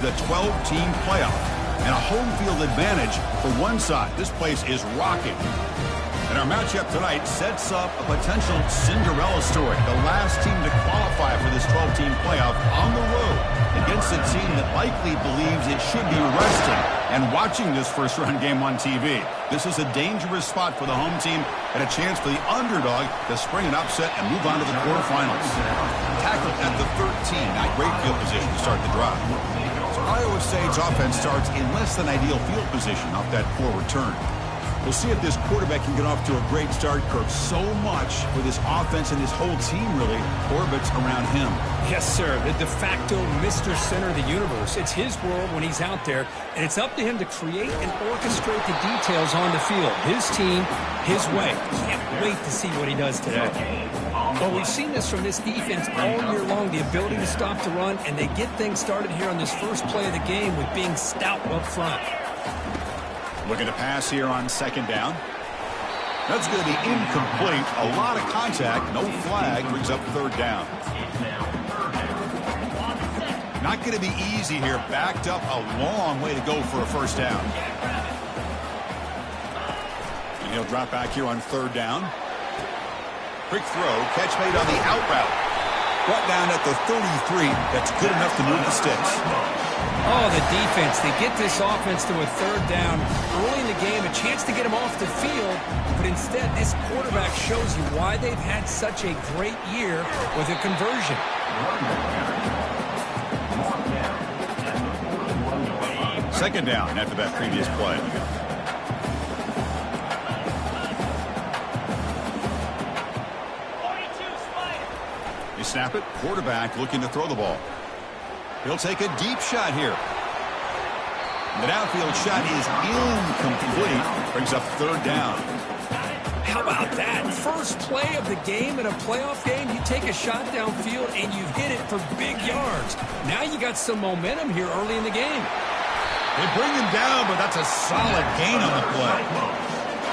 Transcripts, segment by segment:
The 12-team playoff and a home field advantage for one side. This place is rocking. And our matchup tonight sets up a potential Cinderella story. The last team to qualify for this 12-team playoff on the road against a team that likely believes it should be resting and watching this first-round game on TV. This is a dangerous spot for the home team and a chance for the underdog to spring an upset and move on to the quarterfinals. Tackled at the 13, not great field position to start the drive. So Iowa State's offense starts in less than ideal field position off that poor return. We'll see if this quarterback can get off to a great start, Kirk. So much for this offense and this whole team really orbits around him. Yes, sir. The de facto Mr. Center of the universe. It's his world when he's out there, and it's up to him to create and orchestrate the details on the field. His team, his way. Can't wait to see what he does today. Well, we've seen this from this defense all year long, the ability to stop the run, and they get things started here on this first play of the game with being stout up front. Looking to pass here on second down. That's going to be incomplete. A lot of contact. No flag. Brings up third down. Not going to be easy here. Backed up a long way to go for a first down. And he'll drop back here on third down. Quick throw. Catch made on the out route. Brought down at the 33. That's good enough to move the sticks. Oh, the defense. They get this offense to a third down early in the game, a chance to get him off the field, but instead this quarterback shows you why they've had such a great year with a conversion. Second down after that previous play. You snap it, quarterback looking to throw the ball. He'll take a deep shot here. The downfield shot is incomplete. Brings up third down. How about that? First play of the game in a playoff game, you take a shot downfield and you hit it for big yards. Now you got some momentum here early in the game. They bring him down, but that's a solid gain on the play.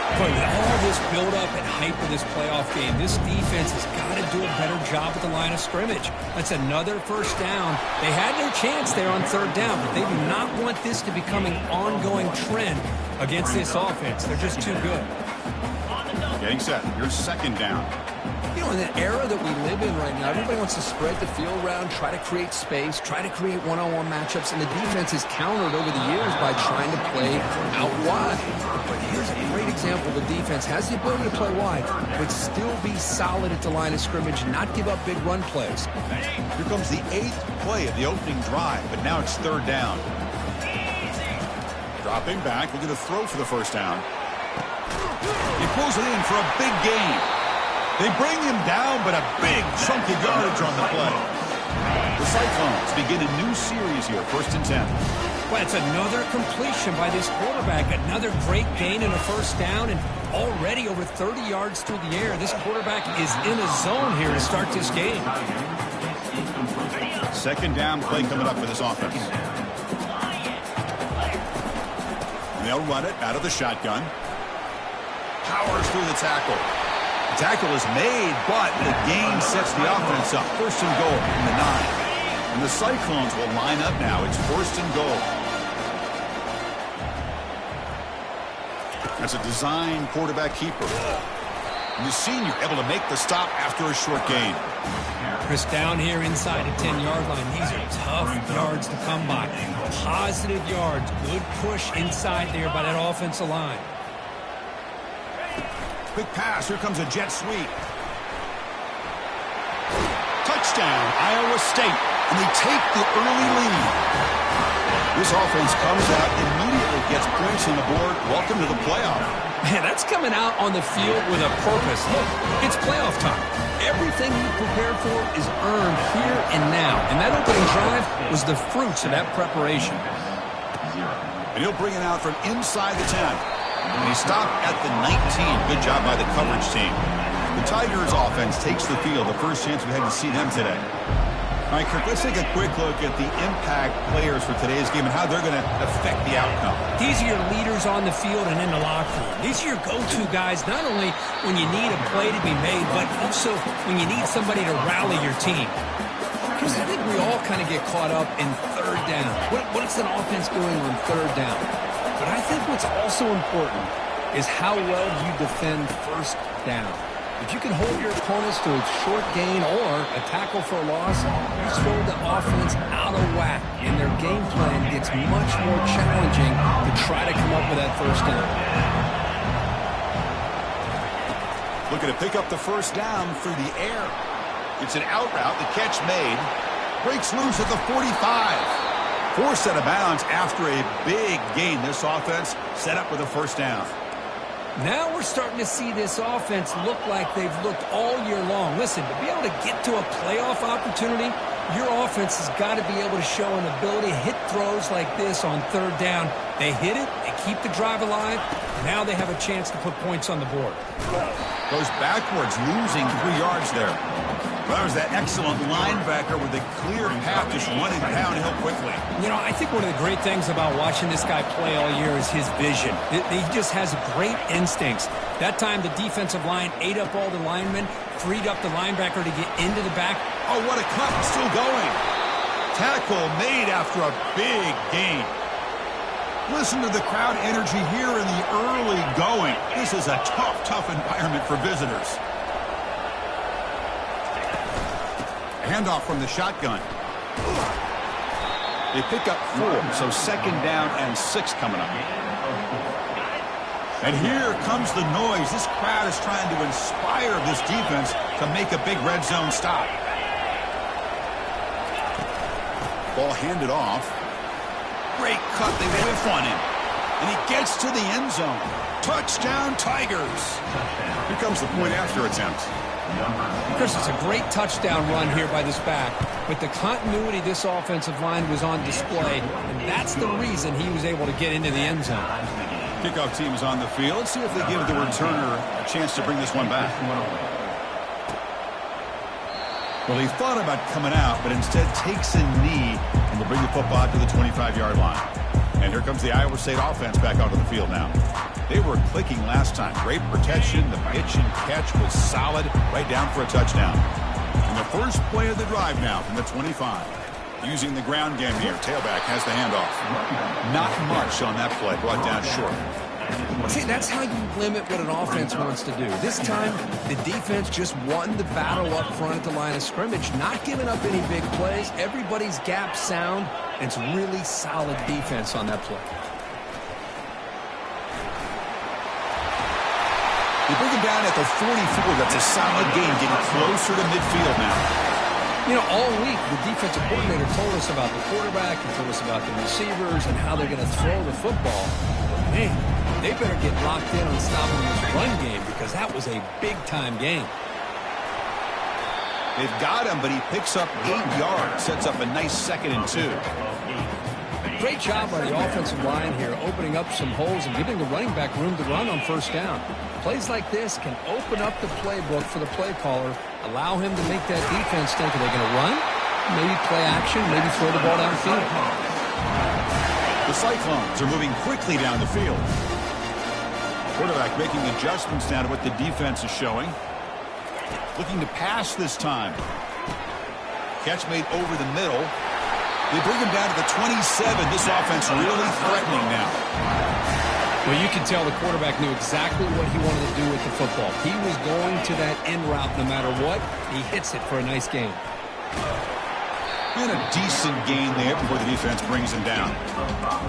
But with all this build-up and hype of this playoff game, this defense has got to do a better job at the line of scrimmage. That's another first down. They had their chance there on third down, but they do not want this to become an ongoing trend against this offense. They're just too good. Getting set. Here's second down. You know, in the era that we live in right now, everybody wants to spread the field around, try to create space, try to create one-on-one matchups, and the defense has countered over the years by trying to play out wide. But here's a great example. The defense has the ability to play wide, but still be solid at the line of scrimmage, not give up big run plays. Here comes the 8th play of the opening drive, but now it's third down. Dropping back, looking to throw for the first down. He pulls it in for a big gain. They bring him down, but a big chunk of yardage on the play. The Cyclones begin a new series here, 1st and 10. Well, it's another completion by this quarterback. Another great gain in a first down, and already over 30 yards through the air. This quarterback is in a zone here to start this game. Second down play coming up for this offense. And they'll run it out of the shotgun. Powers through the tackle. The tackle is made, but the gain sets the offense up. 1st and goal from the 9. And the Cyclones will line up now. It's 1st and goal. That's a design quarterback keeper. And the senior able to make the stop after a short gain. Chris, down here inside the 10-yard line. These are tough yards to come by. Positive yards. Good push inside there by that offensive line. Quick pass. Here comes a jet sweep. Touchdown, Iowa State. And they take the early lead. This offense comes out, immediately gets points on the board. Welcome to the playoff. Man, that's coming out on the field with a purpose. Look, it's playoff time. Everything you prepared for is earned here and now. And that opening drive was the fruits of that preparation. And he'll bring it out from inside the 10. And he stopped at the 19. Good job by the coverage team. The Tigers offense takes the field. The first chance we had to see them today. All right, Kirk, let's take a quick look at the impact players for today's game and how they're going to affect the outcome. These are your leaders on the field and in the locker room. These are your go-to guys, not only when you need a play to be made, but also when you need somebody to rally your team. Because I think we all kind of get caught up in third down. What is an offense doing on third down? But I think what's also important is how well you defend first down. If you can hold your opponents to a short gain or a tackle for a loss, you throw the offense out of whack, and their game plan gets much more challenging to try to come up with that first down. Looking to pick up the first down through the air. It's an out route. The catch made. Breaks loose at the 45. Forced out of bounds after a big gain. This offense set up with a first down. Now we're starting to see this offense look like they've looked all year long. Listen, to be able to get to a playoff opportunity, your offense has got to be able to show an ability to hit throws like this on third down. They hit it, they keep the drive alive, now they have a chance to put points on the board. Goes backwards, losing 3 yards there. Well, there's that excellent linebacker with a clear path, just running downhill quickly. You know, I think one of the great things about watching this guy play all year is his vision. He just has great instincts. That time, the defensive line ate up all the linemen, freed up the linebacker to get into the back. Oh, what a cut. Still going. Tackle made after a big gain. Listen to the crowd energy here in the early going. This is a tough environment for visitors. Handoff from the shotgun. They pick up 4, so second down and 6 coming up. And here comes the noise. This crowd is trying to inspire this defense to make a big red zone stop. Ball handed off. Great cut. They whiff on him. And he gets to the end zone. Touchdown, Tigers. Here comes the point after attempt. Chris, it's a great touchdown run here by this back, but the continuity this offensive line was on display, and that's the reason he was able to get into the end zone. Kickoff team is on the field. Let's see if they give the returner a chance to bring this one back. Well, he thought about coming out, but instead takes a knee and will bring the football to the 25-yard line. And here comes the Iowa State offense back onto the field now. They were clicking last time. Great protection. The pitch and catch was solid, right down for a touchdown. And the first play of the drive now from the 25. Using the ground game here. Tailback has the handoff. Not much on that play. Brought down short. See, that's how you limit what an offense wants to do. This time, the defense just won the battle up front at the line of scrimmage, not giving up any big plays. Everybody's gap sound, and it's really solid defense on that play. They bring him down at the 44. That's a solid game, getting closer to midfield now. You know, all week, the defensive coordinator told us about the quarterback, he told us about the receivers and how they're going to throw the football. But, man, they better get locked in on stopping this run game because that was a big-time game. They've got him, but he picks up 8 yards, sets up a nice 2nd and 2. Great job by the offensive line here, opening up some holes and giving the running back room to run on first down. Plays like this can open up the playbook for the play caller, allow him to make that defense think, are they going to run? Maybe play action, maybe throw the ball downfield. The Cyclones are moving quickly down the field. Quarterback making adjustments now to what the defense is showing. Looking to pass this time. Catch made over the middle. They bring him down to the 27. This offense really threatening now. Well, you can tell the quarterback knew exactly what he wanted to do with the football. He was going to that end route no matter what. He hits it for a nice gain. And a decent gain there before the defense brings him down.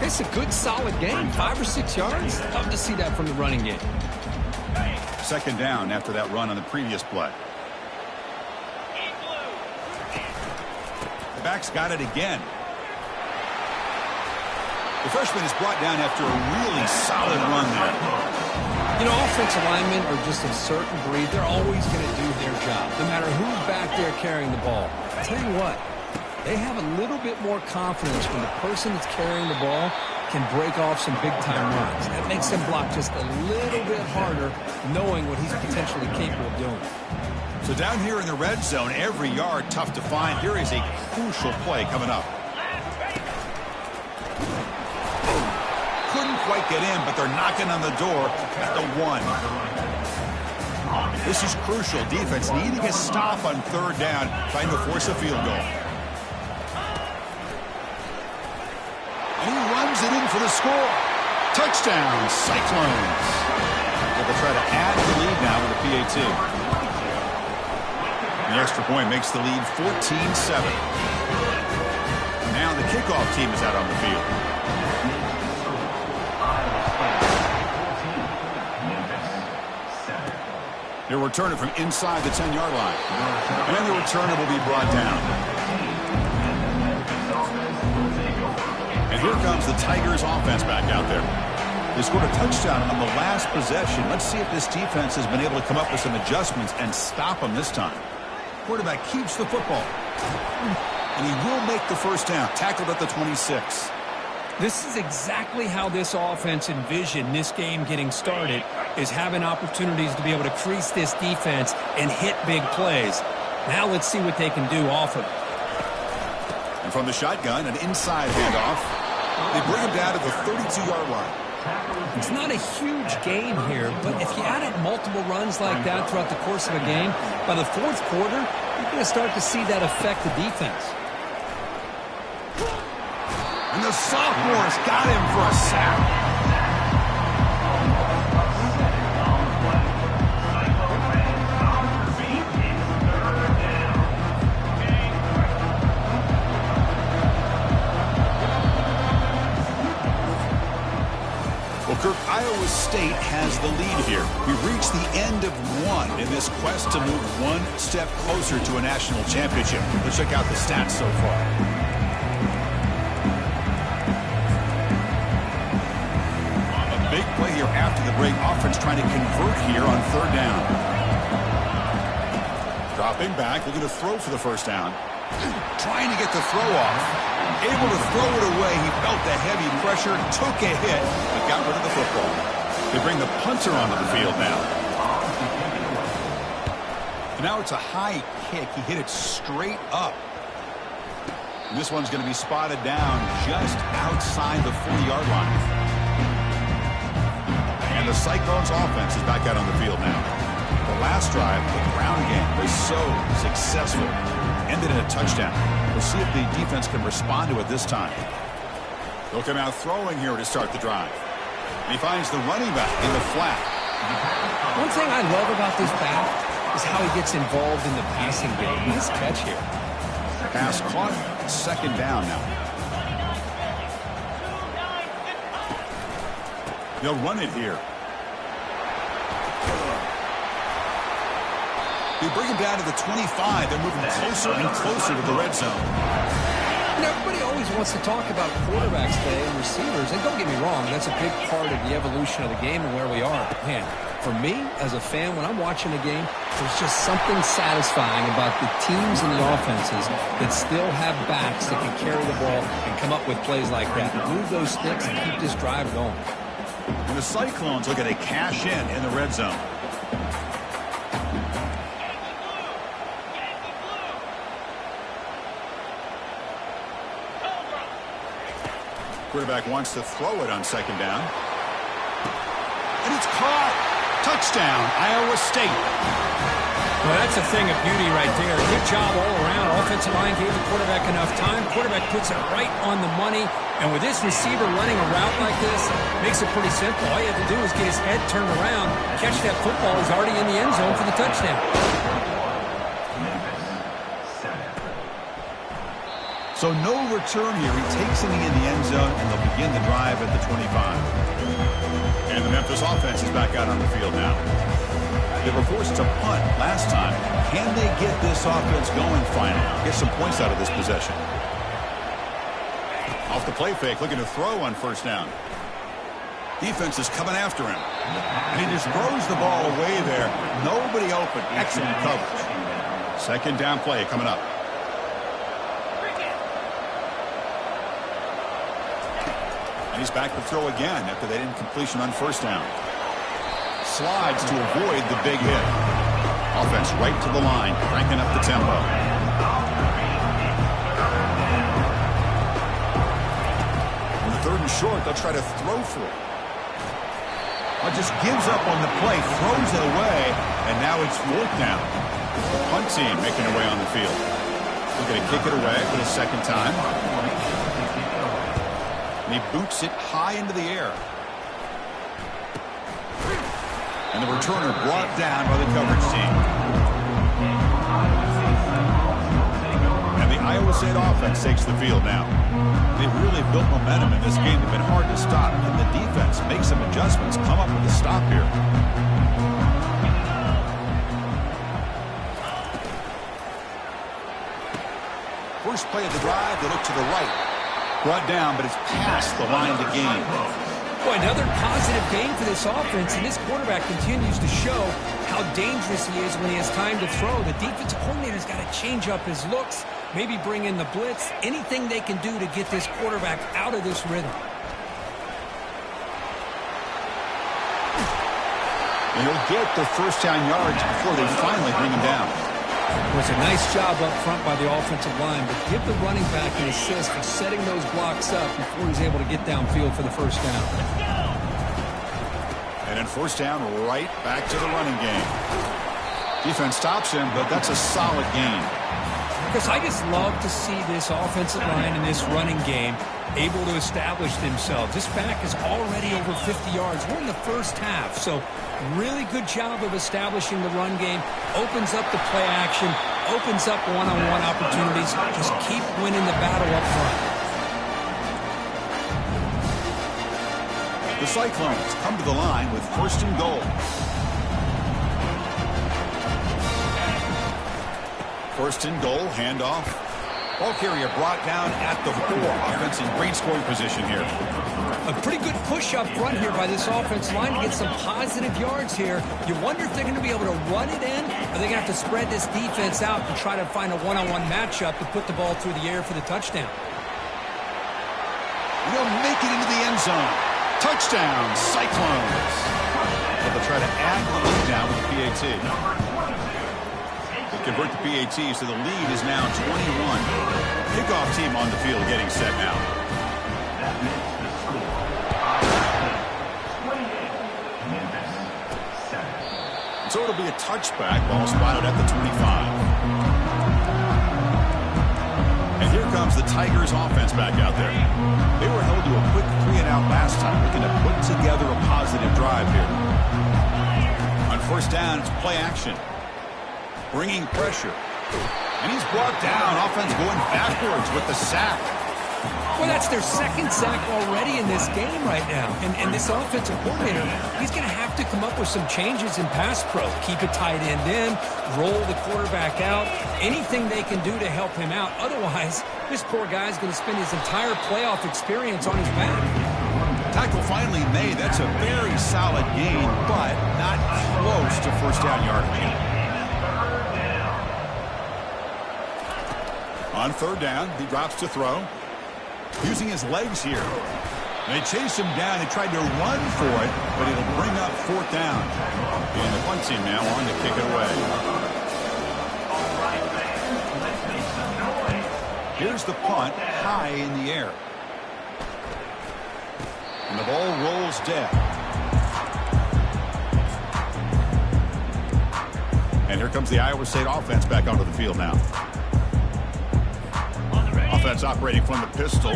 It's a good, solid game. 5 or 6 yards. Love to see that from the running game. Second down after that run on the previous play. The back's got it again. The freshman is brought down after a really solid run there. You know, offensive linemen are just a certain breed. They're always going to do their job, no matter who's back there carrying the ball. I'll tell you what, they have a little bit more confidence when the person that's carrying the ball can break off some big-time runs. That makes them block just a little bit harder, knowing what he's potentially capable of doing. So down here in the red zone, every yard tough to find. Here is a crucial play coming up. Couldn't quite get in, but they're knocking on the door at the 1. This is crucial. Defense needing a stop on third down, trying to force a field goal. throws it in for the score. Touchdown, Cyclones. They'll try to add the lead now with a PAT. The extra point makes the lead 14-7. Now the kickoff team is out on the field. They'll return it from inside the 10-yard line. And the returner will be brought down. And here comes the Tigers offense back out there. They scored a touchdown on the last possession. Let's see if this defense has been able to come up with some adjustments and stop them this time. Quarterback keeps the football. And he will make the first down. Tackled at the 26. This is exactly how this offense envisioned this game getting started, is having opportunities to be able to crease this defense and hit big plays. Now let's see what they can do off of it. And from the shotgun, an inside handoff. They bring him down to the 32-yard line. It's not a huge gain here, but if you added multiple runs like that throughout the course of a game, by the fourth quarter, you're going to start to see that affect the defense. And the sophomore's got him for a sack. Well, Kirk, Iowa State has the lead here. We've reached the end of one in this quest to move one step closer to a national championship. Let's check out the stats so far. Big play here after the break. Offense trying to convert here on third down. Dropping back, looking to throw for the first down. Trying to get the throw off. Able to throw it away. He felt the heavy pressure, took a hit, but got rid of the football. They bring the punter onto the field now. And now it's a high kick. He hit it straight up. And this one's going to be spotted down just outside the 40-yard line. And the Cyclones offense is back out on the field now. The last drive, the ground game, was so successful. Ended in a touchdown. We'll see if the defense can respond to it this time. They'll come out throwing here to start the drive. And he finds the running back in the flat. One thing I love about this back is how he gets involved in the passing game. Nice catch here. Pass caught. Second down now. They'll run it here. They bring him down to the 25. They're moving closer and closer to the red zone. And everybody always wants to talk about quarterbacks today and receivers. And don't get me wrong, that's a big part of the evolution of the game and where we are. But man, for me, as a fan, when I'm watching a game, there's just something satisfying about the teams and the offenses that still have backs that can carry the ball and come up with plays like that. Move those sticks and keep this drive going. And the Cyclones look at a cash in the red zone. Quarterback wants to throw it on second down. And it's caught. Touchdown, Iowa State. Well, that's a thing of beauty right there. Good job all around. Offensive line gave the quarterback enough time. Quarterback puts it right on the money. And with this receiver running a route like this, makes it pretty simple. All you have to do is get his head turned around, catch that football. He's already in the end zone for the touchdown. So no return here. He takes it in the end zone, and they'll begin the drive at the 25. And the Memphis offense is back out on the field now. They were forced to punt last time. Can they get this offense going finally? Get some points out of this possession. Off the play fake, looking to throw on first down. Defense is coming after him. And he just throws the ball away there. Nobody open. Excellent coverage. Second down play coming up. And he's back to throw again after that incompletion on first down. Slides to avoid the big hit. Offense right to the line, cranking up the tempo. On the third and short, they'll try to throw for it. Well, just gives up on the play, throws it away, and now it's fourth down. The punt team making their way on the field. They're going to kick it away for the second time. And he boots it high into the air. And the returner brought down by the coverage team. And the Iowa State offense takes the field now. They've really built momentum in this game. They've been hard to stop. And the defense makes some adjustments, come up with a stop here. First play of the drive, they look to the right. Brought down, but it's past the line to gain. Boy, another positive game for this offense, and this quarterback continues to show how dangerous he is when he has time to throw. The defensive coordinator's got to change up his looks, maybe bring in the blitz, anything they can do to get this quarterback out of this rhythm. And he'll get the first down yards before they finally bring him down. It was a nice job up front by the offensive line, but give the running back an assist for setting those blocks up before he's able to get downfield for the first down. And then first down, right back to the running game. Defense stops him, but that's a solid gain. Because I just love to see this offensive line in this running game able to establish themselves. This back is already over 50 yards. We're in the first half, so really good job of establishing the run game. Opens up the play action, opens up one-on-one opportunities. Just keep winning the battle up front. The Cyclones come to the line with first and goal. First and goal, handoff. Ball carrier brought down at the 4. Offense in great scoring position here. A pretty good push up front here by this offensive line to get some positive yards here. You wonder if they're going to be able to run it in, or they're going to have to spread this defense out and try to find a one-on-one matchup to put the ball through the air for the touchdown. They'll make it into the end zone. Touchdown, Cyclones. But they'll try to add the lead down with the PAT. Convert the PAT, so the lead is now 21. Kickoff team on the field getting set now. So it'll be a touchback, ball spotted at the 25. And here comes the Tigers offense back out there. They were held to a quick 3-and-out last time, looking to put together a positive drive here. On first down, it's play action. Bringing pressure. And he's brought down. Offense going backwards with the sack. Well, that's their second sack already in this game right now. And this offensive coordinator, he's going to have to come up with some changes in pass pro. Keep a tight end in, roll the quarterback out, anything they can do to help him out. Otherwise, this poor guy's going to spend his entire playoff experience on his back. Tackle finally made. That's a very solid gain, but not close to first down yardage. On third down, he drops to throw. Using his legs here. They chase him down. They tried to run for it, but it'll bring up fourth down. And the punt team now on to kick it away. Here's the punt high in the air. And the ball rolls dead. And here comes the Iowa State offense back onto the field now. Offense operating from the pistol.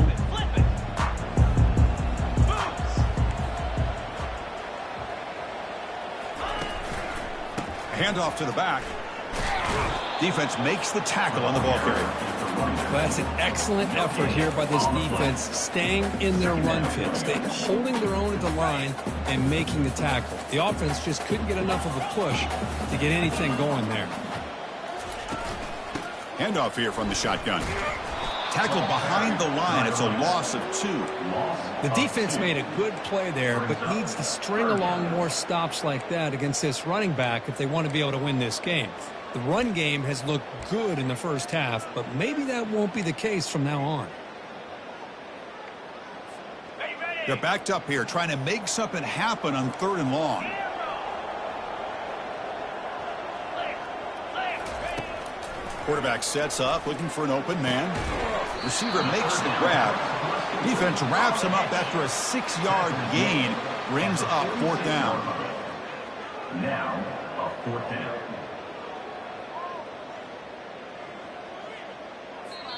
Handoff to the back. Defense makes the tackle on the ball carrier. Well, that's an excellent effort here by this defense, staying in their run fits, holding their own at the line and making the tackle. The offense just couldn't get enough of a push to get anything going there. Handoff here from the shotgun. Tackle behind the line. It's a loss of 2. The defense made a good play there, but needs to string along more stops like that against this running back if they want to be able to win this game. The run game has looked good in the first half, but maybe that won't be the case from now on. They're backed up here, trying to make something happen on third and long. Quarterback sets up, looking for an open man. Receiver makes the grab. Defense wraps him up after a 6-yard gain. Brings up fourth down. Now, a fourth down.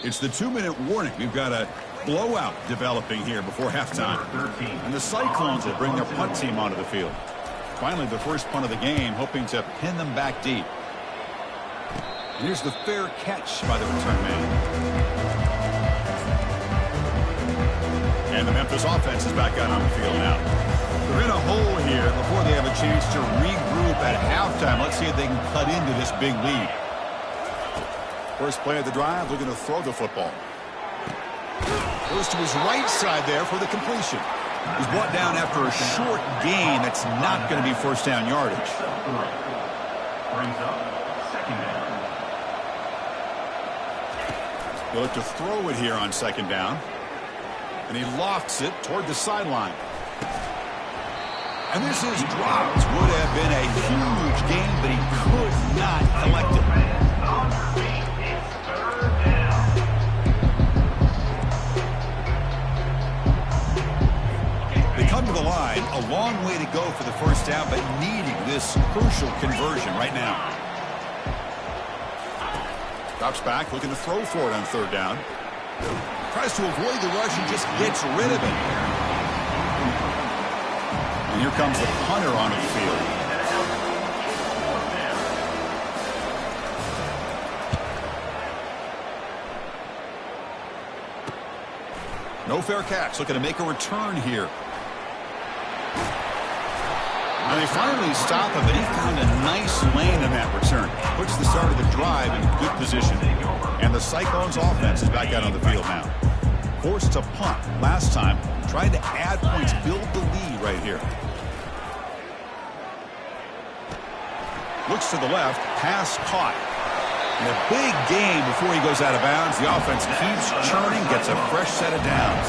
It's the 2-minute warning. We've got a blowout developing here before halftime. And the Cyclones will bring their punt team onto the field. Finally, the first punt of the game, hoping to pin them back deep. And here's the fair catch by the return man. And the Memphis offense is back out on the field now. They're in a hole here before they have a chance to regroup at halftime. Let's see if they can cut into this big lead. First play of the drive, looking to throw the football. Goes to his right side there for the completion. He's brought down after a short gain. That's not going to be first down yardage. Brings up second down. He'll look to throw it here on second down. And he lofts it toward the sideline. And this is dropped. Would have been a huge gain, but he could not collect it. They come to the line, a long way to go for the first down, but needing this crucial conversion right now. Drops back, looking to throw for it on third down. Tries to avoid the rush and just gets rid of it. And here comes the punter onto the field. No fair catch, looking to make a return here. And they finally stop him, but he found a nice lane in that return. Puts the start of the drive in good position. And the Cyclones offense is back out on the field now. Forced to punt last time, trying to add points, build the lead right here. Looks to the left, pass caught. And a big gain before he goes out of bounds. The offense keeps churning, gets a fresh set of downs.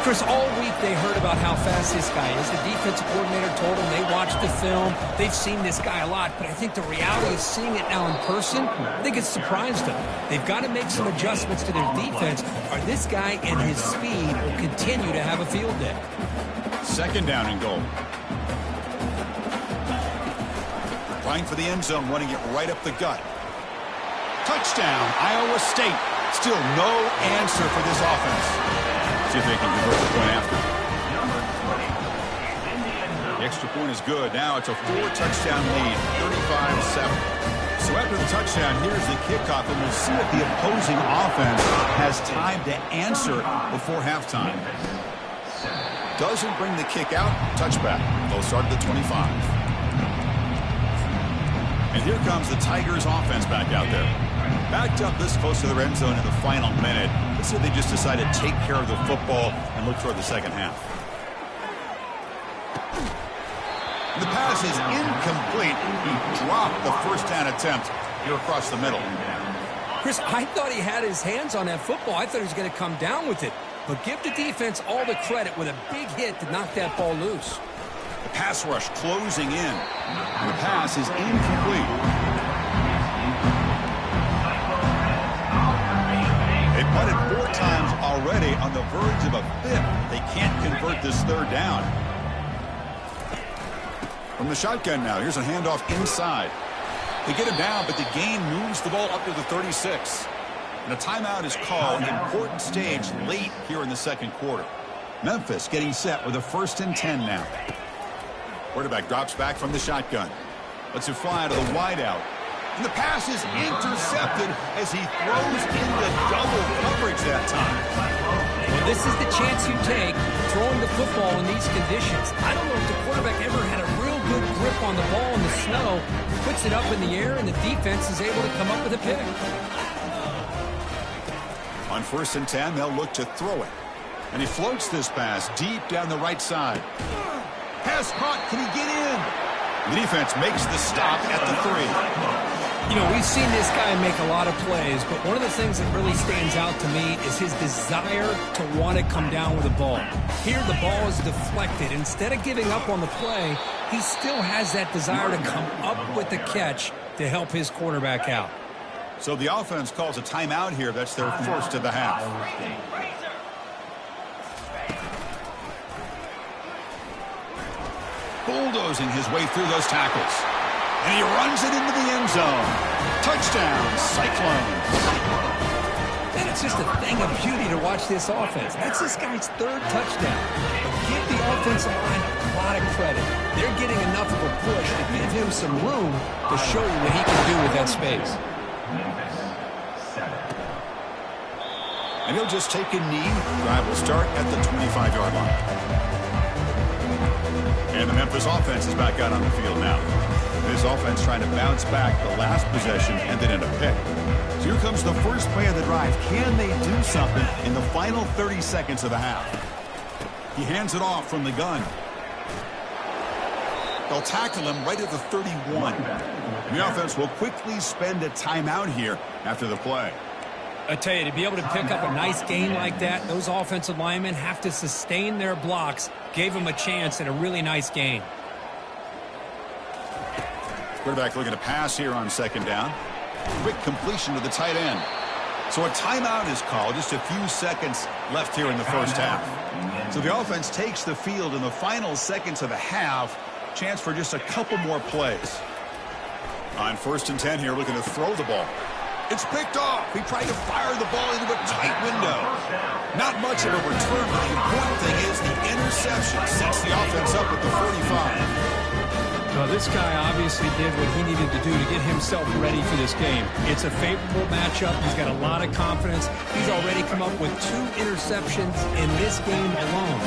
Chris, all week they heard about how fast this guy is. The defensive coordinator told them they watched the film. They've seen this guy a lot, but I think the reality is seeing it now in person, I think it's surprised them. They've got to make some adjustments to their defense, or this guy and his speed will continue to have a field day. Second down and goal. Trying for the end zone, running it right up the gut. Touchdown, Iowa State. Still no answer for this offense. See if they can convert the point after. The extra point is good. Now it's a 4-touchdown lead, 35-7. So after the touchdown, here's the kickoff, and we'll see if the opposing offense has time to answer before halftime. Doesn't bring the kick out. Touchback. They'll start at the 25. And here comes the Tigers offense back out there. Backed up this close to the end zone in the final minute. Let's see if they just decide to take care of the football and look toward the second half. The pass is incomplete. He dropped the first down attempt here across the middle. Chris, I thought he had his hands on that football. I thought he was going to come down with it. But give the defense all the credit with a big hit to knock that ball loose. The pass rush closing in. And the pass is incomplete. They've punted 4 times already, on the verge of a 5th. They can't convert this third down. From the shotgun now, here's a handoff inside. They get him down, but the gain moves the ball up to the 36. And a timeout is called. Important stage late here in the second quarter. Memphis getting set with a 1st and 10 now. Quarterback drops back from the shotgun. Lets it fly to the wideout. And the pass is intercepted as he throws into double coverage that time. Well, this is the chance you take, throwing the football in these conditions. I don't know if the quarterback ever had a real good grip on the ball in the snow. Puts it up in the air, and the defense is able to come up with a pick. On 1st and 10, they'll look to throw it. And he floats this pass deep down the right side. Pass caught. Can he get in? The defense makes the stop at the 3. You know, we've seen this guy make a lot of plays, but one of the things that really stands out to me is his desire to want to come down with the ball. Here, the ball is deflected. Instead of giving up on the play, he still has that desire to come up with the catch to help his quarterback out. So the offense calls a timeout here. That's their first of the half. Bulldozing his way through those tackles. And he runs it into the end zone. Touchdown, Cyclones. And It's just a thing of beauty to watch this offense. That's this guy's third touchdown. But give the offensive line a lot of credit. They're getting enough of a push to give him some room to show you what he can do with that space. And he'll just take a knee. Drive will start at the 25-yard line. And the Memphis offense is back out on the field now. This offense trying to bounce back the last possession and then in a pick. So here comes the first play of the drive. Can they do something in the final 30 seconds of the half? He hands it off from the gun. They'll tackle him right at the 31. The offense will quickly spend a timeout here after the play. I tell you, to be able to pick up a nice gain like that, those offensive linemen have to sustain their blocks. Gave them a chance at a really nice gain. Quarterback looking to pass here on second down. Quick completion to the tight end. So a timeout is called. Just a few seconds left here in the first half. So the offense takes the field in the final seconds of the half. Chance for just a couple more plays. On 1st and 10 here, looking to throw the ball. It's picked off. He tried to fire the ball into a tight window. Not much of a return, but the important thing is the interception sets the offense up at the 45. Well, this guy obviously did what he needed to do to get himself ready for this game. It's a favorable matchup. He's got a lot of confidence. He's already come up with 2 interceptions in this game alone.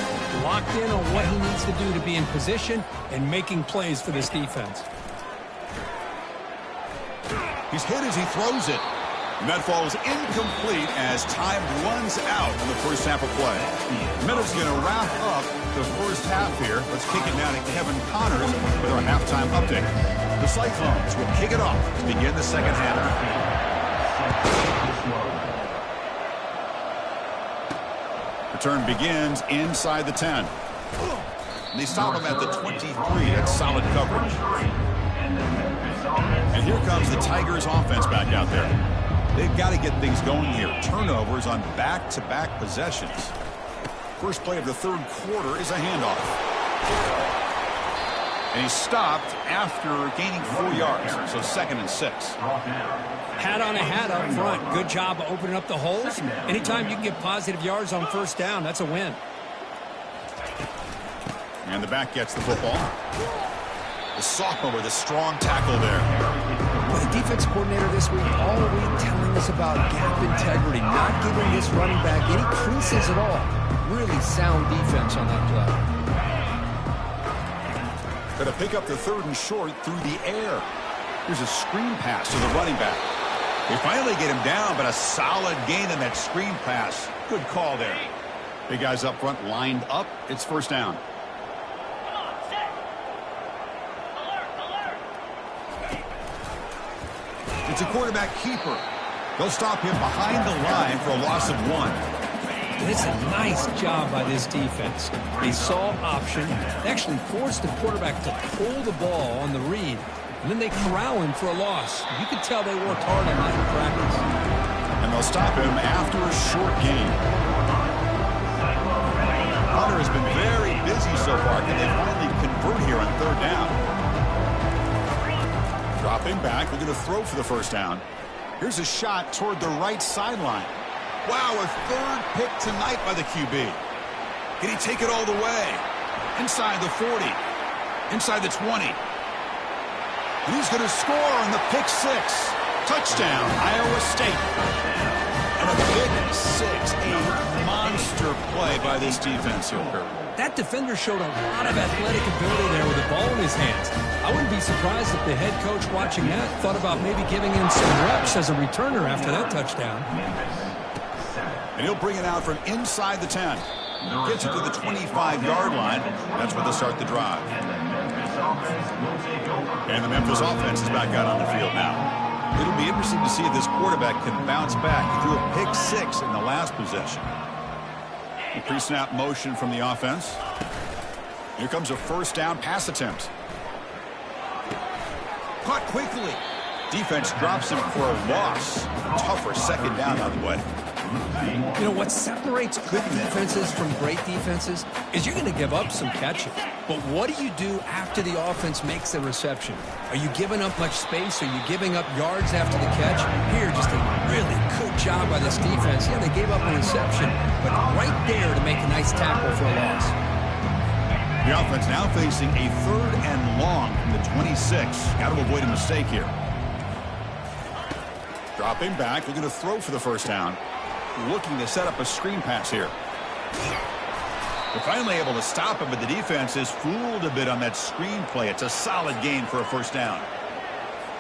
Locked in on what he needs to do to be in position and making plays for this defense. He's hit as he throws it. And that falls incomplete as time runs out in the first half of play. Minutes going to wrap up the first half here. Let's kick it down to Kevin Connors with our halftime update. The Cyclones will kick it off to begin the second half. Return begins inside the 10. And they stop him at the 23. That's solid coverage. And here comes the Tigers offense back out there. They've got to get things going here. Turnovers on back-to-back possessions. First play of the third quarter is a handoff. And he's stopped after gaining 4 yards. So 2nd and 6. Hat on a hat up front. Good job of opening up the holes. Anytime you can get positive yards on first down, that's a win. And the back gets the football. The sophomore with a strong tackle there. Well, the defense coordinator this week all week telling us about gap integrity, not giving this running back any creases at all. Really sound defense on that play. Going to pick up the 3rd and short through the air. Here's a screen pass to the running back. They finally get him down, but a solid gain in that screen pass. Good call there. Big guys up front lined up. It's first down. It's a quarterback keeper. They'll stop him behind the line for a loss of 1. And it's a nice job by this defense. They saw option, they actually forced the quarterback to pull the ball on the read, and then they corral him for a loss. You could tell they worked hard on that in practice. And they'll stop him after a short gain. Hunter has been very busy so far. Can they finally convert here on 3rd down? Dropping back, looking to throw for the first down. Here's a shot toward the right sideline. Wow, a 3rd pick tonight by the QB. Can he take it all the way? Inside the 40. Inside the 20. And he's going to score on the pick 6. Touchdown, Iowa State. And a pick 6, a monster play by this defense here. That defender showed a lot of athletic ability there with the ball in his hands. I wouldn't be surprised if the head coach watching that thought about maybe giving him some reps as a returner after that touchdown. And he'll bring it out from inside the 10. Gets it to the 25-yard line. That's where they'll start the drive. And the Memphis offense is back out on the field now. It'll be interesting to see if this quarterback can bounce back. He threw a pick 6 in the last possession. A pre-snap motion from the offense. Here comes a first down pass attempt. Caught quickly. Defense drops him for a loss. Tougher second down on the way. You know, what separates good defenses from great defenses is you're going to give up some catches. But what do you do after the offense makes the reception? Are you giving up much space? Are you giving up yards after the catch? Here, just a really good job by this defense. Yeah, they gave up a reception, but right there to make a nice tackle for a loss. The offense now facing a 3rd and long from the 26. Got to avoid a mistake here. Dropping back, looking to throw for the first down. Looking to set up a screen pass here. They're finally able to stop him, but the defense is fooled a bit on that screen play. It's a solid gain for a first down.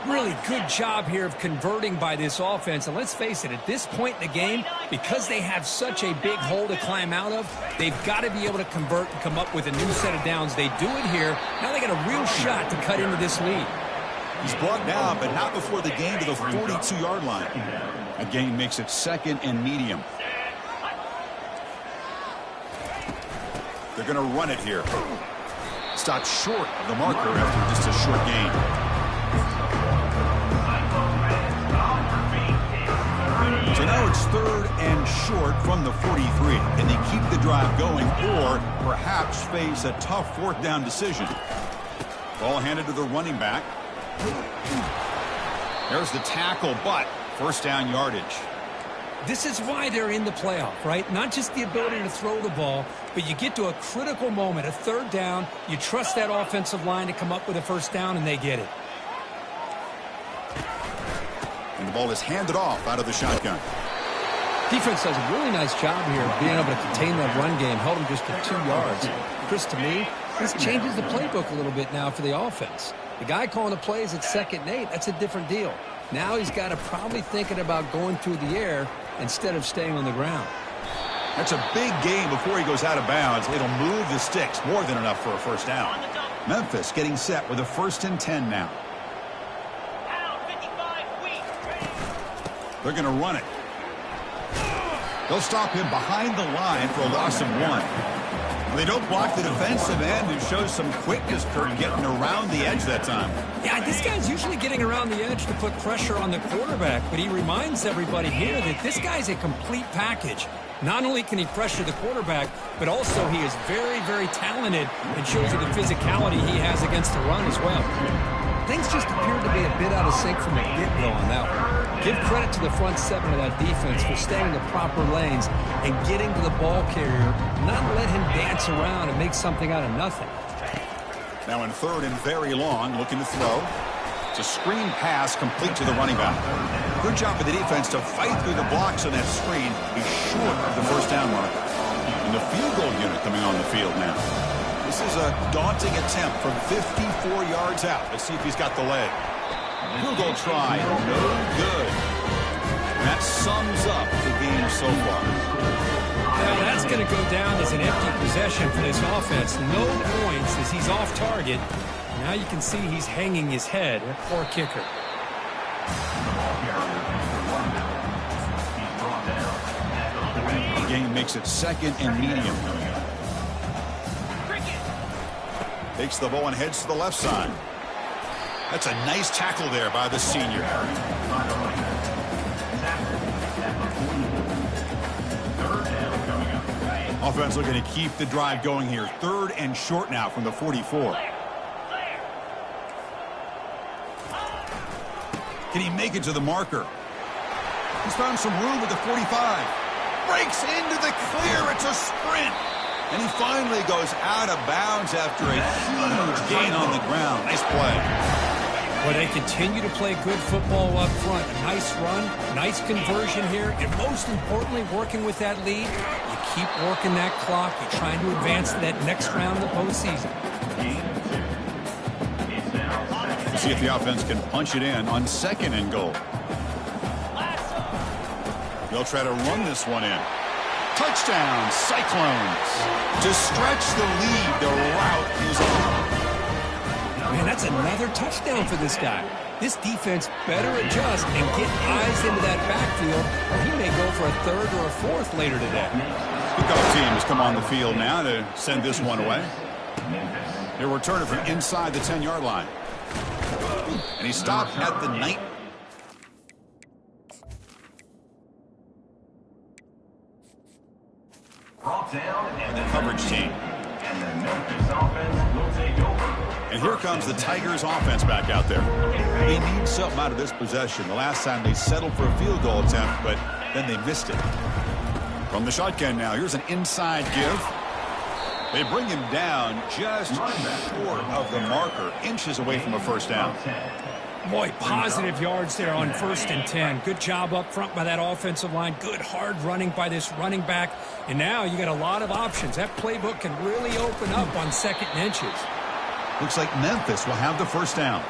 Really good job here of converting by this offense. And let's face it, at this point in the game, because they have such a big hole to climb out of, they've got to be able to convert and come up with a new set of downs. They do it here. Now they got a real shot to cut into this lead. He's brought down, but not before the gain to the 42-yard line. A gain makes it 2nd and medium. They're going to run it here. Stopped short of the marker after just a short gain. So now it's 3rd and short from the 43. Can they keep the drive going or perhaps face a tough 4th down decision? Ball handed to the running back. There's the tackle, but first down yardage. This is why they're in the playoff, right? Not just the ability to throw the ball, but you get to a critical moment, a 3rd down. You trust that offensive line to come up with a first down, and they get it. And the ball is handed off out of the shotgun. Defense does a really nice job here of being able to contain that run game, held them just to 2 yards. Chris, to me, this changes the playbook a little bit now for the offense. The guy calling the plays at 2nd and 8, that's a different deal. Now he's got to probably thinking about going through the air instead of staying on the ground. That's a big gain before he goes out of bounds. It'll move the sticks more than enough for a first down. Memphis getting set with a 1st and 10 now. They're going to run it. They'll stop him behind the line for a loss of 1. They don't block the defensive end and show some quickness, Kurt, getting around the edge that time. Yeah, this guy's usually getting around the edge to put pressure on the quarterback, but he reminds everybody here that this guy's a complete package. Not only can he pressure the quarterback, but also he is very, very talented and shows you the physicality he has against the run as well. Things just appeared to be a bit out of sync from the get-go on that one. Give credit to the front 7 of that defense for staying in the proper lanes and getting to the ball carrier, not let him dance around and make something out of nothing. Now in 3rd and very long, looking to throw. It's a screen pass complete to the running back. Good job for the defense to fight through the blocks on that screen. He's short of the first down mark. And the field goal unit coming on the field now. This is a daunting attempt from 54 yards out. Let's see if he's got the leg. Field goal try, no good. And that sums up the game so far. Now that's going to go down as an empty possession for this offense. No points as he's off target. Now you can see he's hanging his head. Poor kicker. The game makes it 2nd and medium. Takes the ball and heads to the left side. That's a nice tackle there by the senior. Offense looking to keep the drive going here. 3rd and short now from the 44. Can he make it to the marker? He's found some room at the 45. Breaks into the clear. It's a sprint. And he finally goes out of bounds after a huge gain on the ground. Nice play. Well, they continue to play good football up front. A nice run, nice conversion here, and most importantly, working with that lead, you keep working that clock. You're trying to advance to that next round of the postseason. See if the offense can punch it in on 2nd and goal. They'll try to run this one in. Touchdown, Cyclones. To stretch the lead, the route is on. Man, that's another touchdown for this guy. This defense better adjust and get eyes into that backfield, or he may go for a 3rd or a 4th later today. Kickoff team has come on the field now to send this one away. They'll return it from inside the 10-yard line. And he stopped at the 9. Brought down and the Coverage team. And the Memphis offense will take over. And here comes the Tigers offense back out there. They need something out of this possession. The last time they settled for a field goal attempt, but then they missed it. From the shotgun now, here's an inside give. They bring him down just short of the marker, inches away from a first down. Boy, positive yards there on 1st and 10. Good job up front by that offensive line. Good hard running by this running back. And now you got a lot of options. That playbook can really open up on 2nd and inches. Looks like Memphis will have the first down.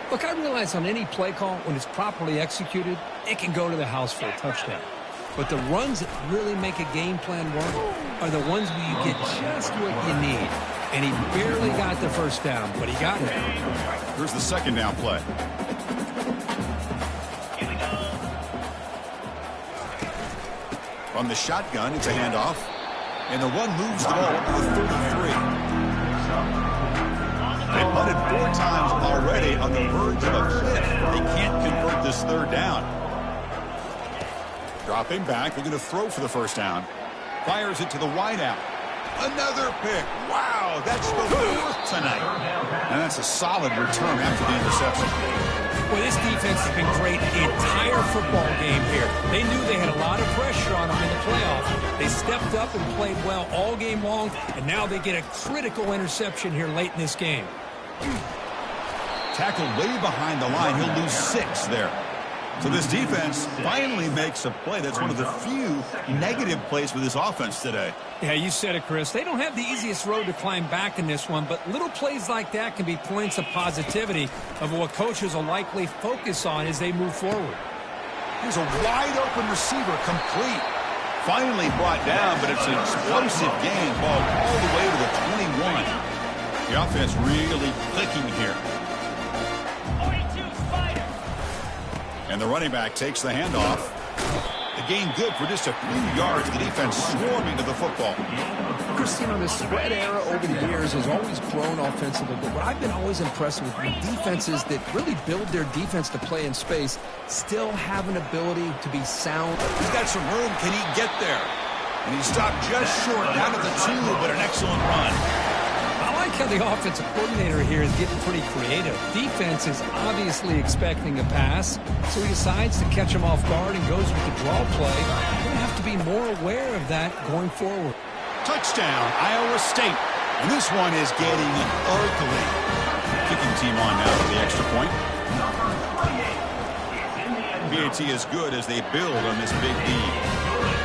Look, I realize on any play call, when it's properly executed, it can go to the house for a touchdown. But the runs that really make a game plan work are the ones where you get just what you need. And he barely got the first down, but he got it. Here's the 2nd down play. From the shotgun, it's a handoff. And the one moves the ball up to the 33. They punted 4 times already on the verge of a cliff. They can't convert this 3rd down. Dropping back, they're going to throw for the first down. Fires it to the wideout. Another pick. Wow, that's the 4th tonight. And that's a solid return after the interception. Well, this defense has been great the entire football game here. They knew they had a lot of pressure on them in the playoffs. They stepped up and played well all game long, and now they get a critical interception here late in this game. Tackled way behind the line. He'll lose 6 there. So this defense finally makes a play. That's one of the few negative plays with this offense today. Yeah, you said it, Chris. They don't have the easiest road to climb back in this one, but little plays like that can be points of positivity of what coaches will likely focus on as they move forward. Here's a wide-open receiver, complete. Finally brought down, but it's an explosive gain. Ball all the way to the 21. The offense really clicking here. And the running back takes the handoff. The gain good for just a few yards. The defense swarming to the football. Christine, the spread era over the years has always grown offensively, but what I've been always impressed with defenses that really build their defense to play in space still have an ability to be sound. He's got some room. Can he get there? And he stopped just short, down to the 2, but an excellent run. I like how the offensive coordinator here is getting pretty creative. Defense is obviously expecting a pass, so he decides to catch him off guard and goes with the draw play. We're going to have to be more aware of that going forward. Touchdown, Iowa State. And this one is getting ugly. Kicking team on now for the extra point. PAT is good as they build on this big lead.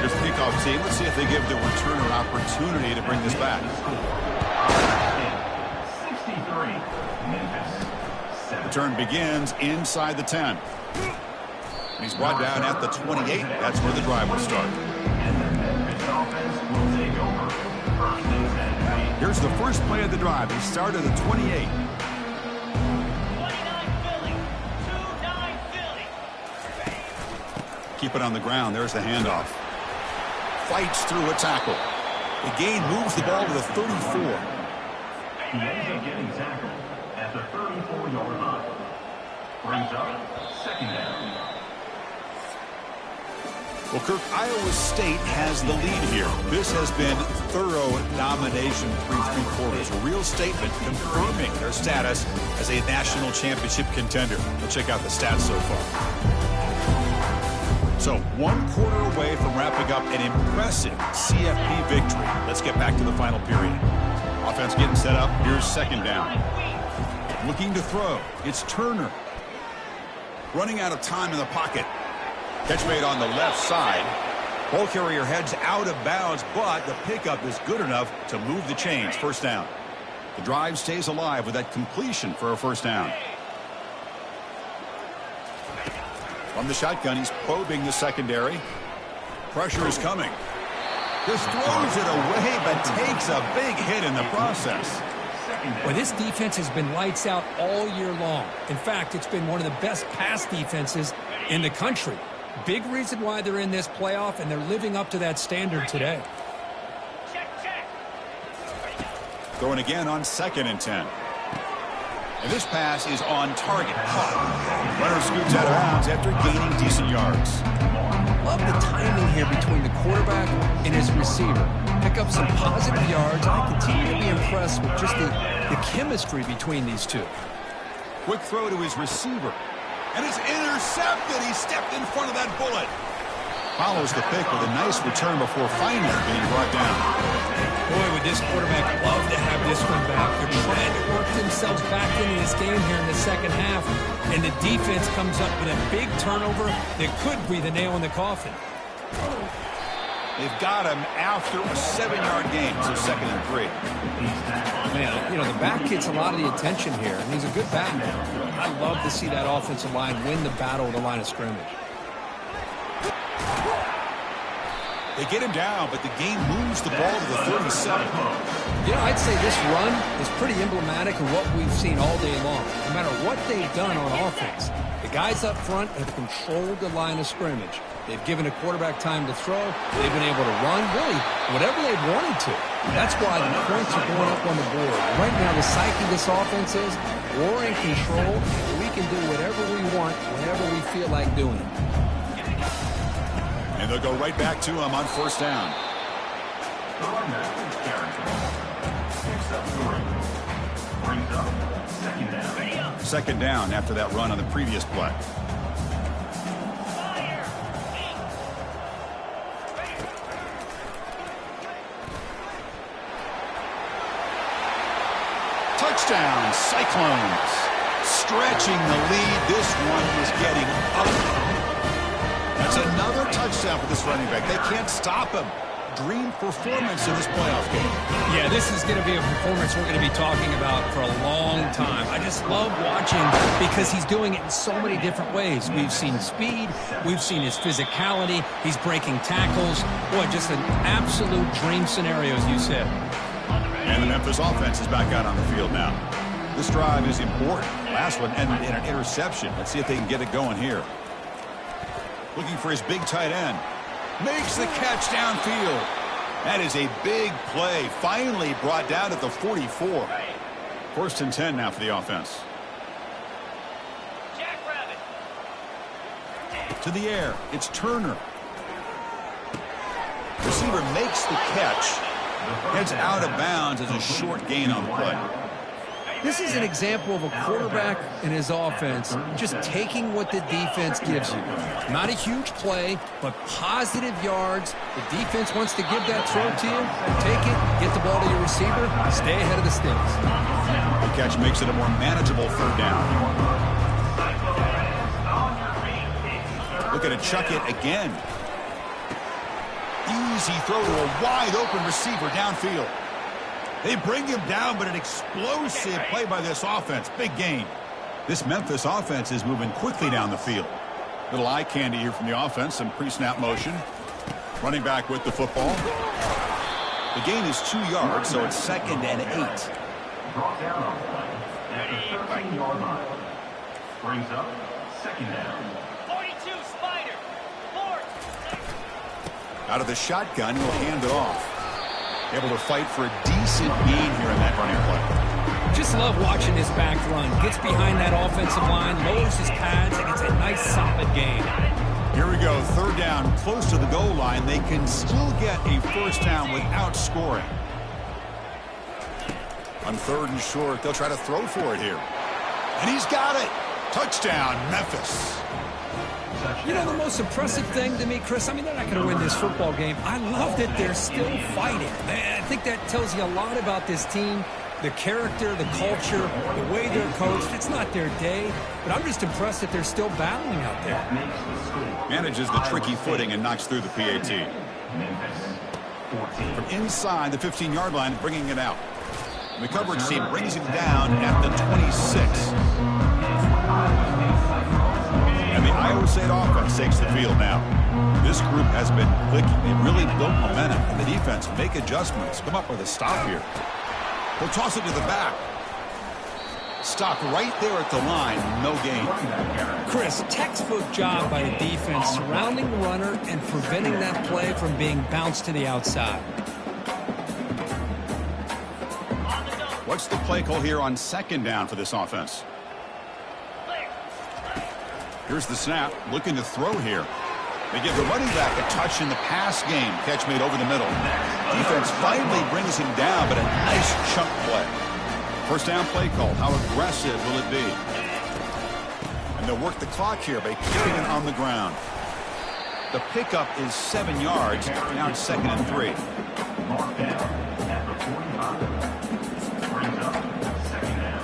Here's the kickoff team. Let's see if they give the returner opportunity to bring this back. Return begins inside the 10. And he's brought down at the 28. That's where the drive will start. Here's the first play of the drive. He started at the 28. 29 Philly. 2-9 Philly. Keep it on the ground. There's the handoff. Fights through a tackle. The gain moves the ball to the 34. He ends up getting tackled at the 34-yard line. Brings up 2nd down. Well, Kirk, Iowa State has the lead here. This has been thorough domination through 3 quarters. A real statement confirming their status as a national championship contender. We'll check out the stats so far. So 1 quarter away from wrapping up an impressive CFP victory. Let's get back to the final period. Offense getting set up. Here's 2nd down. Looking to throw. It's Turner. Running out of time in the pocket. Catch made on the left side. Ball carrier heads out of bounds, but the pickup is good enough to move the chains. First down. The drive stays alive with that completion for a first down. From the shotgun, he's probing the secondary. Pressure is coming. Just throws it away, but takes a big hit in the process. Well, this defense has been lights out all year long. In fact, it's been one of the best pass defenses in the country. Big reason why they're in this playoff, and they're living up to that standard today. Throwing again on 2nd and 10. And this pass is on target. Caught. Runner scoots out of bounds after gaining decent yards. love the timing here between the quarterback and his receiver. Pick up some positive yards. I continue to be impressed with just the chemistry between these two. Quick throw to his receiver. And it's intercepted. He stepped in front of that bullet. Follows the pick with a nice return before finally being brought down. Boy, would this quarterback love to have this one back. They're trying to work themselves back into this game here in the second half, and the defense comes up with a big turnover that could be the nail in the coffin. They've got him after a 7-yard gain, so 2nd and 3. Man, you know, the back gets a lot of the attention here, and he's a good back. I love to see that offensive line win the battle at the line of scrimmage. They get him down, but the game moves the ball to the 37. You know, I'd say this run is pretty emblematic of what we've seen all day long. No matter what they've done on offense, the guys up front have controlled the line of scrimmage. They've given a quarterback time to throw. They've been able to run, really, whatever they've wanted to. That's why the points are going up on the board. Right now, the psyche of this offense is we're in control. We can do whatever we want, whenever we feel like doing it. And they'll go right back to him on 1st down. Second down after that run on the previous play. Touchdown, Cyclones. Stretching the lead. This one is getting up. That's another touchdown for this running back. They can't stop him. Dream performance in this playoff game. Yeah, this is going to be a performance we're going to be talking about for a long time. I just love watching because he's doing it in so many different ways. We've seen speed. We've seen his physicality. He's breaking tackles. Boy, just an absolute dream scenario, as you said. And the Memphis offense is back out on the field now. This drive is important. Last one ended in an interception. Let's see if they can get it going here. Looking for his big tight end. Makes the catch downfield. That is a big play. Finally brought down at the 44. 1st and 10 now for the offense. Jackrabbit. To the air. It's Turner. Receiver makes the catch. Heads out of bounds as a short gain on the play. This is an example of a quarterback and his offense just taking what the defense gives you. Not a huge play, but positive yards. The defense wants to give that throw to you. Take it, get the ball to your receiver, stay ahead of the sticks. The catch makes it a more manageable 3rd down. Looking to chuck it again. Easy throw to a wide-open receiver downfield. They bring him down, but an explosive play by this offense. Big gain. This Memphis offense is moving quickly down the field. Little eye candy here from the offense. Some pre-snap motion. Running back with the football. The gain is 2 yards, so it's 2nd and 8. Brought down on play at the 13-yard line. Brings up 2nd down. 42, Spider. 4. Out of the shotgun, he'll hand it off. Able to fight for a decent gain here in that running play. Just love watching this back run. Gets behind that offensive line, lowers his pads, and it's a nice, solid gain. Here we go, 3rd down, close to the goal line. They can still get a 1st down without scoring. On 3rd and short, they'll try to throw for it here. And he's got it. Touchdown, Memphis. You know, the most impressive thing to me, Chris, I mean, they're not going to win this football game. I love that they're still fighting. Man, I think that tells you a lot about this team, the character, the culture, the way they're coached. It's not their day, but I'm just impressed that they're still battling out there. Manages the tricky footing and knocks through the PAT. From inside the 15-yard line, bringing it out. The coverage team brings him down at the 26. And the Iowa State offense takes the field now. This group has been clicking. They really built momentum. And the defense make adjustments. Come up with a stop here. He'll toss it to the back. Stopped right there at the line. No gain. Chris, textbook job by the defense surrounding the runner and preventing that play from being bounced to the outside. What's the play call here on 2nd down for this offense? Here's the snap. Looking to throw here. They give the running back a touch in the pass game. Catch made over the middle. Defense finally brings him down, but a nice chunk play. First down play call. How aggressive will it be? And they'll work the clock here by keeping it on the ground. The pickup is 7 yards. Now it's 2nd and 3. Mark down at the 45. Brings up 2nd down.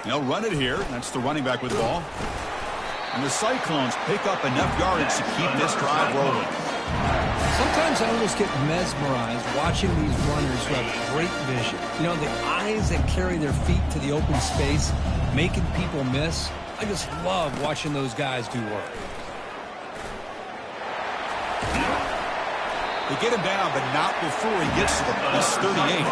They'll run it here. That's the running back with the ball. And the Cyclones pick up enough yardage to keep this drive rolling. Sometimes I almost get mesmerized watching these runners who have great vision. You know, the eyes that carry their feet to the open space, making people miss. I just love watching those guys do work. They get him down, but not before he gets to the plus 38.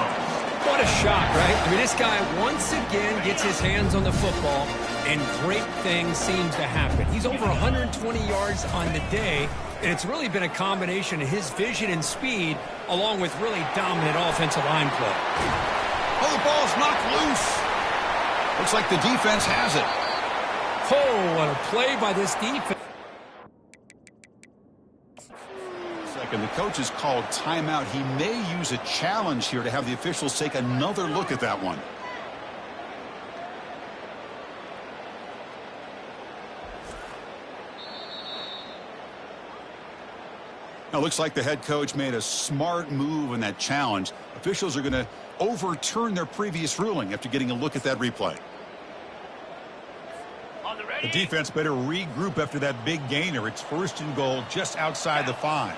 What a shot, right? I mean, this guy once again gets his hands on the football, and great things seem to happen. He's over 120 yards on the day, and it's really been a combination of his vision and speed along with really dominant offensive line play. Oh, the ball's knocked loose. Looks like the defense has it. Oh, what a play by this defense. Second, the coach has called timeout. He may use a challenge here to have the officials take another look at that one. Now, looks like the head coach made a smart move in that challenge. Officials are going to overturn their previous ruling after getting a look at that replay. The defense better regroup after that big gainer. It's 1st and goal just outside the 5.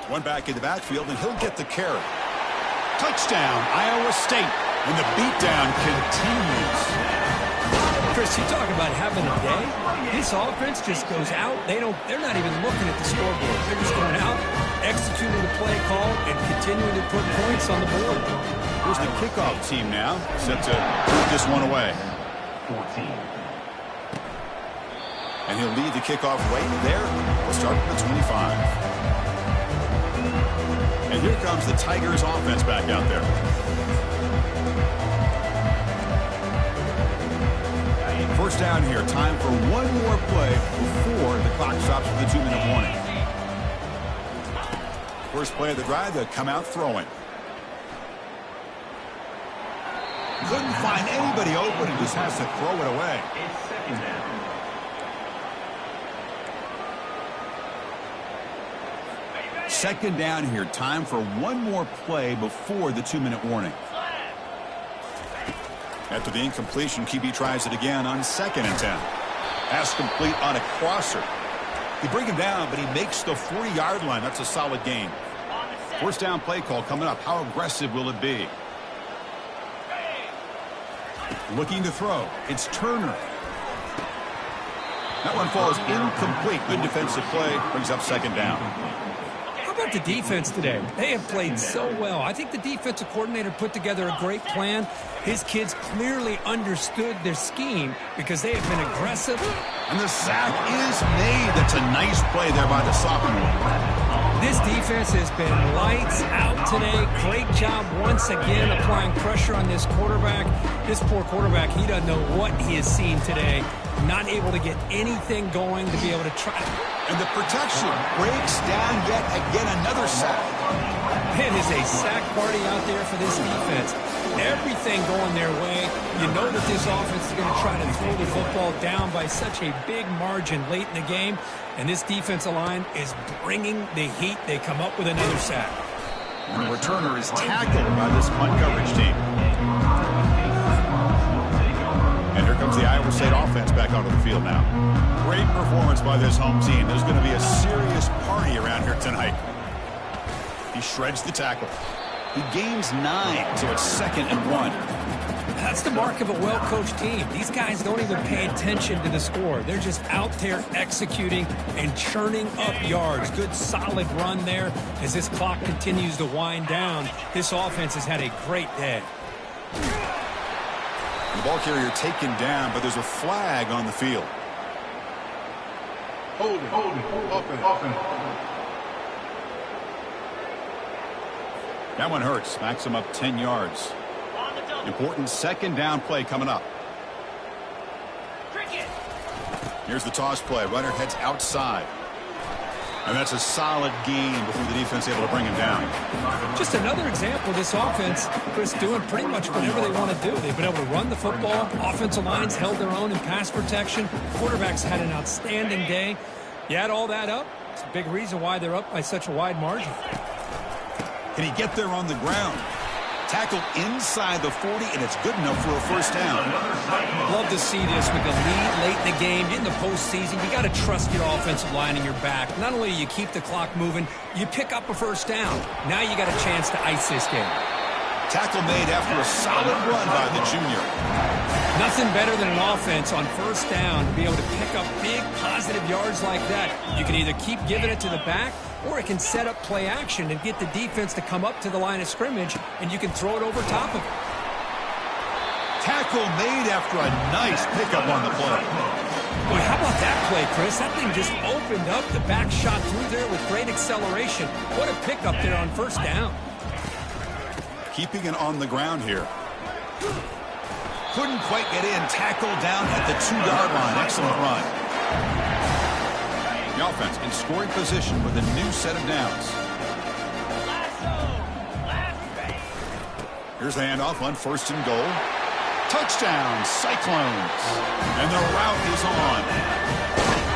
One back in the backfield, and he'll get the carry. Touchdown, Iowa State. And the beatdown continues. Chris, you talk about having a day. This offense just goes out. They're not even looking at the scoreboard. They're just going out, executing the play call, and continuing to put points on the board. Here's the kickoff team now, set to put this one away. 14. And he'll lead the kickoff right there. We'll start at the 25. And here comes the Tigers offense back out there. First down here. Time for one more play before the clock stops with the 2-minute warning. First play of the drive, they'll come out throwing. Couldn't find anybody open and just has to throw it away. It's 2nd down. Second down here. Time for one more play before the 2-minute warning. After the incompletion, QB tries it again on 2nd and 10. Pass complete on a crosser. They bring him down, but he makes the 40-yard line. That's a solid gain. First down play call coming up. How aggressive will it be? Looking to throw. It's Turner. That one falls incomplete. Good defensive play. Brings up 2nd down. How about the defense today? They have played so well. I think the defensive coordinator put together a great plan. His kids clearly understood their scheme because they have been aggressive. And the sack is made. That's a nice play there by the sophomore. This defense has been lights out today. Great job once again applying pressure on this quarterback. This poor quarterback, he doesn't know what he has seen today. Not able to get anything going to be able to try to... And the protection breaks down yet again, another sack. It is a sack party out there for this defense. Everything going their way. You know that this offense is going to try to throw the football down by such a big margin late in the game. And this defensive line is bringing the heat. They come up with another sack. And the returner is tackled by this punt coverage team. And here comes the Iowa State offense back onto the field now. Great performance by this home team. There's going to be a serious party around here tonight. He shreds the tackle. He gains 9, so it's 2nd and 1. That's the mark of a well-coached team. These guys don't even pay attention to the score. They're just out there executing and churning up yards. Good, solid run there as this clock continues to wind down. This offense has had a great day. The ball carrier taken down, but there's a flag on the field. Holding, offense. That one hurts. Smacks him up 10 yards. On the double. Important second down play coming up. Cricket. Here's the toss play. Runner heads outside. And that's a solid gain before the defense able to bring him down. Just another example of this offense, Chris, doing pretty much whatever they want to do. They've been able to run the football. Offensive lines held their own in pass protection. Quarterbacks had an outstanding day. You add all that up, it's a big reason why they're up by such a wide margin. Can he get there on the ground? Tackled inside the 40, and it's good enough for a first down. Love to see this with the lead late in the game. In the postseason, you got to trust your offensive line in your back. Not only do you keep the clock moving, you pick up a first down. Now you got a chance to ice this game. Tackle made after a solid run by the junior. Nothing better than an offense on first down to be able to pick up big positive yards like that. You can either keep giving it to the back, or it can set up play action and get the defense to come up to the line of scrimmage, and you can throw it over top of it. Tackle made after a nice pickup on the play. Boy, how about that play, Chris? That thing just opened up. The back shot through there with great acceleration. What a pickup there on first down. Keeping it on the ground here. Couldn't quite get in. Tackle down at the 2-yard line. Excellent run. The offense in scoring position with a new set of downs. Here's the handoff on first and goal. Touchdown, Cyclones. And the route is on.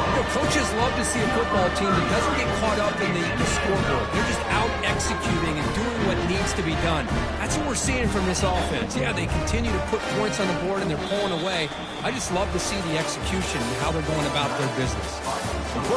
You know, coaches love to see a football team that doesn't get caught up in the scoreboard. They're just out executing and doing what needs to be done. That's what we're seeing from this offense. Yeah, they continue to put points on the board and they're pulling away. I just love to see the execution and how they're going about their business. Of course.